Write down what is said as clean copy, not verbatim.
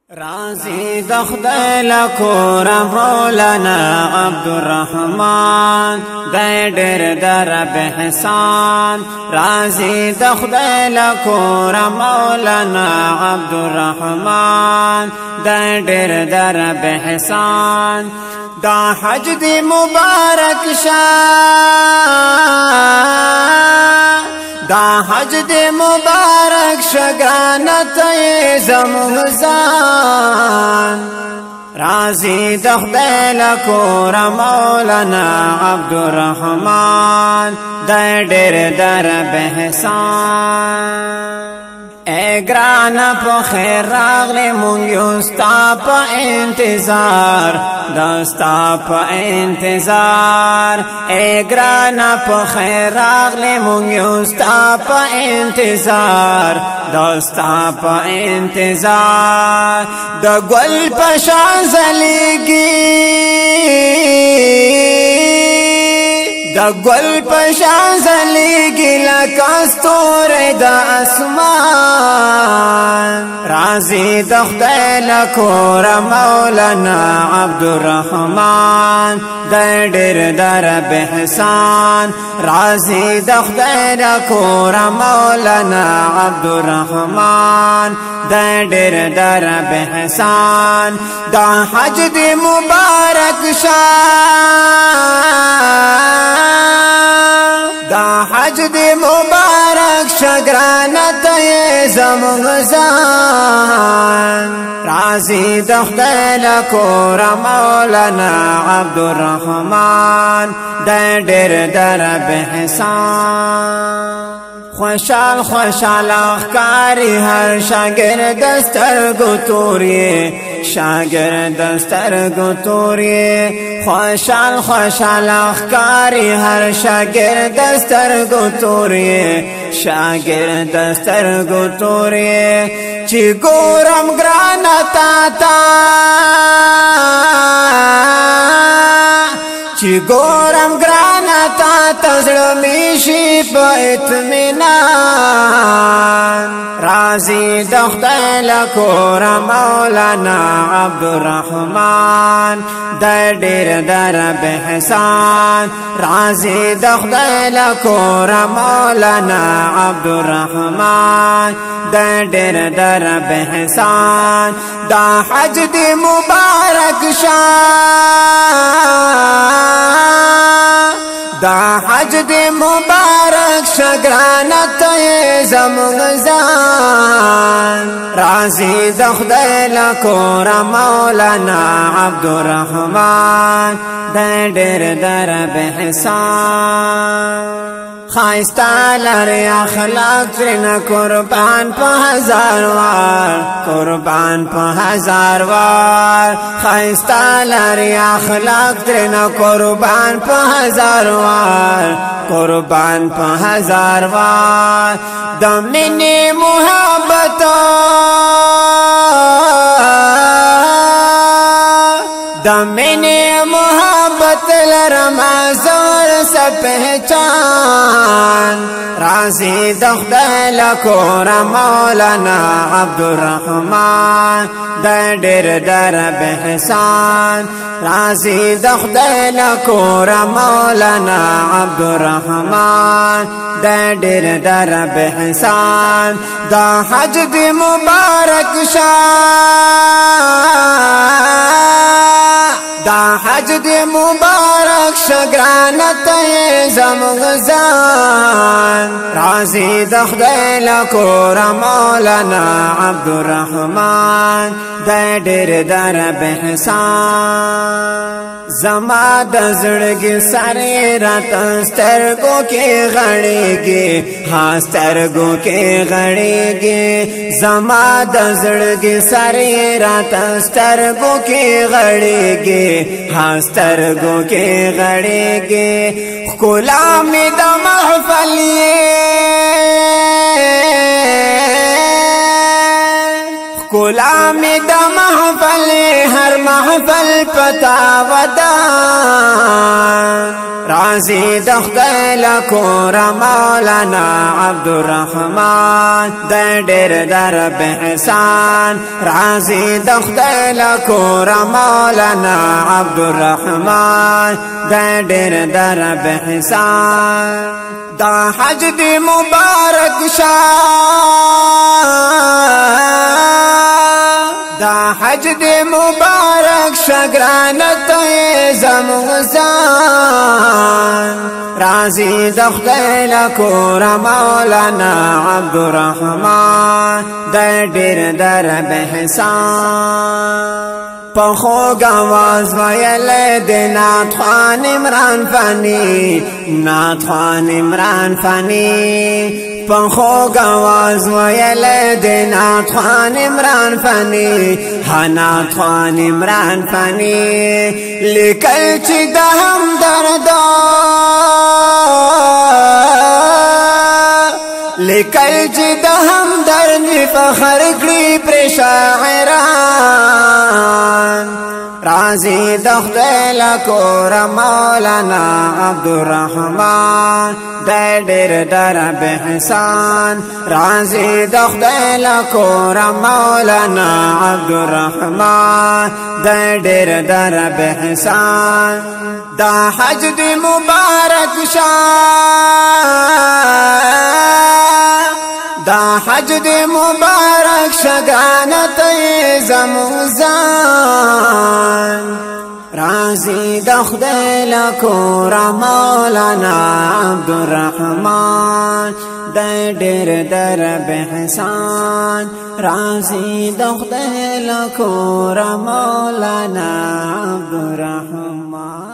رازي دخدای لکور مولانا عبدالرحمن دای ډېر در بحسان رازي دخدای لکور مولانا عبدالرحمن دای ډېر در بحسان دا حج دی مبارک شاه دا حج دی مبارک شگانت زمغزان رازي دخدای لکور مولانا عبدالرحمن دای ډېر در بحسان اے گرانا پا خیر راغلی مونگ یوستا پا انتظار دستا پا انتظار اے گرانا پا خیر راغلی مونگ یوستا پا انتظار دستا پا انتظار دا گل پا شانزلیگی دا گل پشان زلیگی لکستور دا اسمان رازي دخدای لکور مولانا عبدالرحمن دای ډېر در بحسان رازي دخدای لکور مولانا عبدالرحمن دای ډېر در بحسان دا حج دی مبارک دا حج دی مبارک شگرانت زمغزان رازي دخدای لکور مولانا عبدالرحمن دای ډېر در بحسان خوشال خوشال اخکاری هر شاگرد سترگو توری شاگرد سترگو توری خوشال خوشال اخکاری هر شاگرد سترگو توری شاگرد سترگو توری چی گورم گرانا تاتا چی گورم گرانا تا تزلمیشی پا اتمنان رازي دخدای لکور مولانا عبدالرحمن دای ډېر در بحسان رازي دخدای لکور مولانا عبدالرحمن دای ډېر در بحسان دا حج دی مبارک شاه دا حج دی مبارک شگرانت زمغزان رازي دخدای لکور مولانا عبدالرحمن دای ډېر در بحسان خایستا لري اخلاق ترنا قربان په هزار وار قربان په هزار وار خایستا لري اخلاق ترنا قربان په هزار وار قربان په هزار وار د مینې محبت د مینې محبت لرم زور سے پہچان رازي دخدای لکور مولانا عبدالرحمن دای ډېر در بحسان رازي دخدای لکور مولانا عبدالرحمن دای ډېر در بحسان دا حج دی مبارک شاه دا حج دی مبارک شگرانت زمغزان رازي دخدای لکور مولانا عبدالرحمن دای ډېر در بحسان زما د زړګي سره رات سترګو کې غړېږي ها سترګو کې غړېږي زما د زړګي سره رات سترګو کې غړېږي ها سترګو کې غړېږي ښکلا مې د محفل غلامی دا محفل ہر محفل پتا ودان رازی دخدای لکور مولانا عبدالرحمن دیر در بحسان رازی دخدای لکور مولانا عبدالرحمن دیر در بحسان دا حج دی مبارک دا حج دی مبارک شگرانت زموزان رازی دخدای لکور مولانا عبدالرحمن دیر در بحسان پخو گواز ویل دی ناتخوان عمران فانی ناتخوان عمران فانی پخو گواز ویل دی ناتخوان عمران فانی ناتخوان عمران فانی لیکل چی دا هم دردا لیکل چی دا هم درنی فخر کری پر شاعران رازی دخدای لکور مولانا عبدالرحمن دیر در بحسان رازی دخدای لکور مولانا عبدالرحمن دیر در بحسان دا حج دی مبارک دا حج دی مبارک شگانت زموزان رازی دخدای لکور مولانا عبدالرحمن دیر در بحسان رازی دخدای لکور مولانا عبدالرحمن